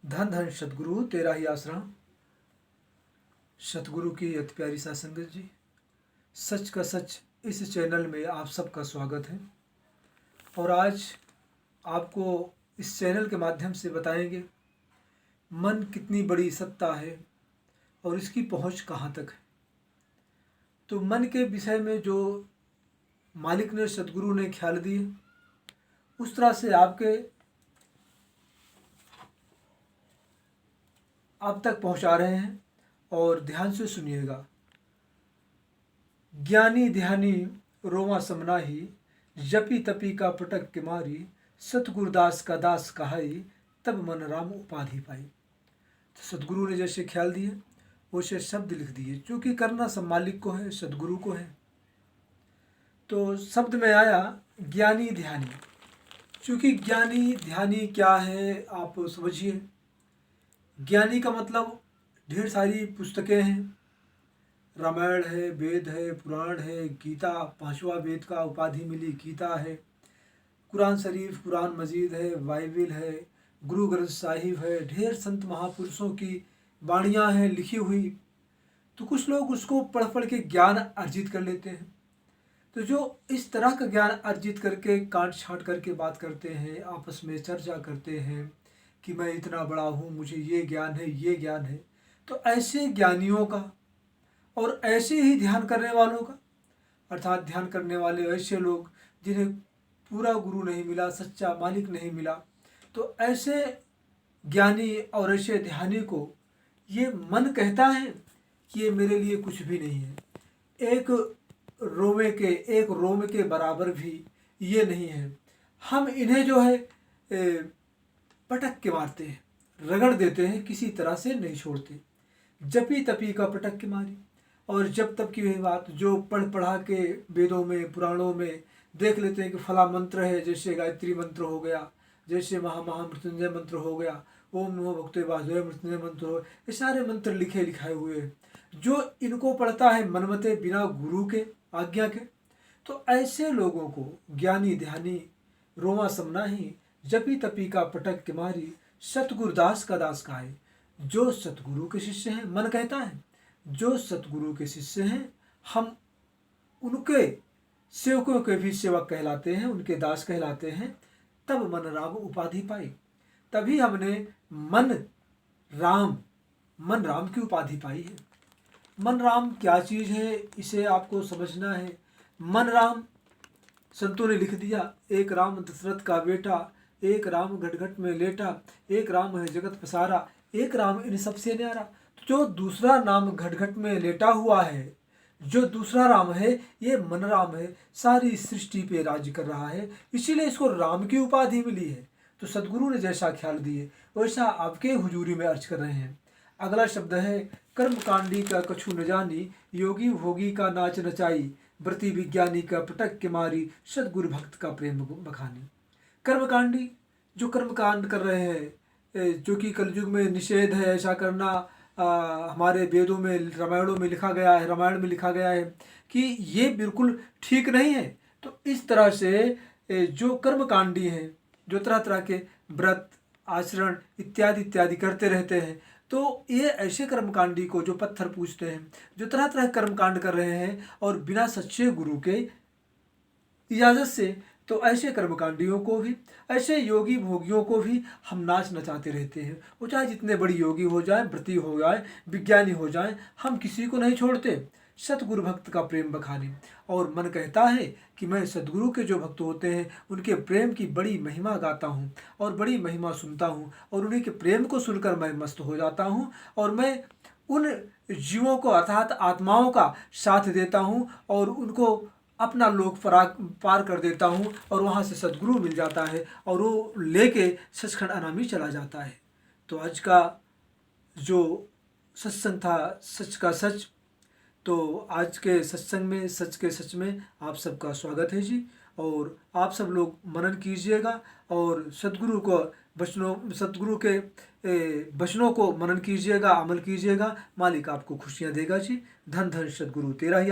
धन धन सतगुरु तेरा ही आश्रम। सतगुरु की अति प्यारी साध संगत जी, सच का सच इस चैनल में आप सबका स्वागत है। और आज आपको इस चैनल के माध्यम से बताएंगे मन कितनी बड़ी सत्ता है और इसकी पहुंच कहां तक है। तो मन के विषय में जो मालिक ने, सतगुरु ने ख्याल दिए, उस तरह से आप तक पहुंचा रहे हैं और ध्यान से सुनिएगा। ज्ञानी ध्यानी रोमा समनाही, जपी तपी का पटक के मारी, सतगुरुदास का दास कहाई, तब मन राम उपाधि पाई। तो सतगुरु ने जैसे ख्याल दिए वैसे शब्द लिख दिए, क्योंकि करना सब मालिक को है, सतगुरु को है। तो शब्द में आया ज्ञानी ध्यानी। क्योंकि ज्ञानी ध्यानी क्या है आप समझिए। ज्ञानी का मतलब ढेर सारी पुस्तकें हैं, रामायण है, वेद है, पुराण है, गीता, पांचवा वेद का उपाधि मिली गीता है, कुरान शरीफ, कुरान मजीद है, बाइबिल है, गुरु ग्रंथ साहिब है, ढेर संत महापुरुषों की वाणियाँ हैं लिखी हुई। तो कुछ लोग उसको पढ़ पढ़ के ज्ञान अर्जित कर लेते हैं। तो जो इस तरह का ज्ञान अर्जित करके काट छाँट करके बात करते हैं, आपस में चर्चा करते हैं कि मैं इतना बड़ा हूँ, मुझे ये ज्ञान है, ये ज्ञान है। तो ऐसे ज्ञानियों का और ऐसे ही ध्यान करने वालों का, अर्थात ध्यान करने वाले ऐसे लोग जिन्हें पूरा गुरु नहीं मिला, सच्चा मालिक नहीं मिला, तो ऐसे ज्ञानी और ऐसे ध्यानी को ये मन कहता है कि ये मेरे लिए कुछ भी नहीं है, एक रोम के बराबर भी ये नहीं है। हम इन्हें जो है पटक के मारते हैं, रगड़ देते हैं, किसी तरह से नहीं छोड़ते। जपी तपी का पटक के मारी। और जब तक की वही बात जो पढ़ा के वेदों में, पुराणों में देख लेते हैं कि फला मंत्र है, जैसे गायत्री मंत्र हो गया, जैसे महामृत्युंजय मंत्र हो गया, ओम नमो भगवते वासुदेवाय मृत्युंजय मंत्र हो, ये सारे मंत्र लिखाए हुए हैं। जो इनको पढ़ता है मनमते, बिना गुरु के आज्ञा के, तो ऐसे लोगों को ज्ञानी ध्यानी रोमा समनाही, जपी तपी का पटक के मारी, सतगुरुदास का दास कहाई। जो सतगुरु के शिष्य हैं, मन कहता है जो सतगुरु के शिष्य हैं, हम उनके सेवकों के भी सेवक कहलाते हैं, उनके दास कहलाते हैं। तब मन राम उपाधि पाई। तभी हमने मन राम की उपाधि पाई है। मन राम क्या चीज़ है, इसे आपको समझना है। मन राम संतों ने लिख दिया, एक राम दशरथ का बेटा, एक राम घट घट में लेटा, एक राम है जगत पसारा, एक राम इन सबसे न्यारा। जो दूसरा नाम घट घट में लेटा हुआ है, जो दूसरा राम है, ये मन राम है, सारी सृष्टि पे राज्य कर रहा है, इसीलिए इसको राम की उपाधि मिली है। तो सदगुरु ने जैसा ख्याल दिए वैसा आपके हुजूरी में अर्ज कर रहे हैं। अगला शब्द है कर्मकांडी का कछु न जानी, योगी भोगी का नाच नचाई, व्रति विज्ञानी का पटक के मारी, सदगुरु भक्त का प्रेम बखानी। कर्मकांडी जो कर्मकांड कर रहे हैं, जो कि कलयुग में निषेध है ऐसा करना, हमारे वेदों में, रामायणों में लिखा गया है, रामायण में लिखा गया है कि ये बिल्कुल ठीक नहीं है। तो इस तरह से जो कर्मकांडी हैं, जो तरह तरह के व्रत आचरण इत्यादि इत्यादि करते रहते हैं, तो ये ऐसे कर्मकांडी को जो पत्थर पूजते हैं, जो तरह तरह कर्मकांड कर रहे हैं और बिना सच्चे गुरु के इजाज़त से, तो ऐसे कर्मकांडियों को भी, ऐसे योगी भोगियों को भी हम नाच नचाते रहते हैं। वो चाहे जितने बड़ी योगी हो जाए, व्रती हो जाए, विज्ञानी हो जाए, हम किसी को नहीं छोड़ते। सतगुरु भक्त का प्रेम बखानी। और मन कहता है कि मैं सदगुरु के जो भक्त होते हैं उनके प्रेम की बड़ी महिमा गाता हूँ और बड़ी महिमा सुनता हूँ, और उन्हीं के प्रेम को सुनकर मैं मस्त हो जाता हूँ, और मैं उन जीवों को अर्थात आत्माओं का साथ देता हूँ और उनको अपना लोक पार कर देता हूँ, और वहाँ से सदगुरु मिल जाता है और वो लेके सचखंड अनामी चला जाता है। तो आज का जो सत्संग था, सच का सच, तो आज के सत्संग में, सच के सच में आप सबका स्वागत है जी। और आप सब लोग मनन कीजिएगा और सदगुरु के वचनों को मनन कीजिएगा, अमल कीजिएगा। मालिक आपको खुशियाँ देगा जी। धन धन सदगुरु तेरा ही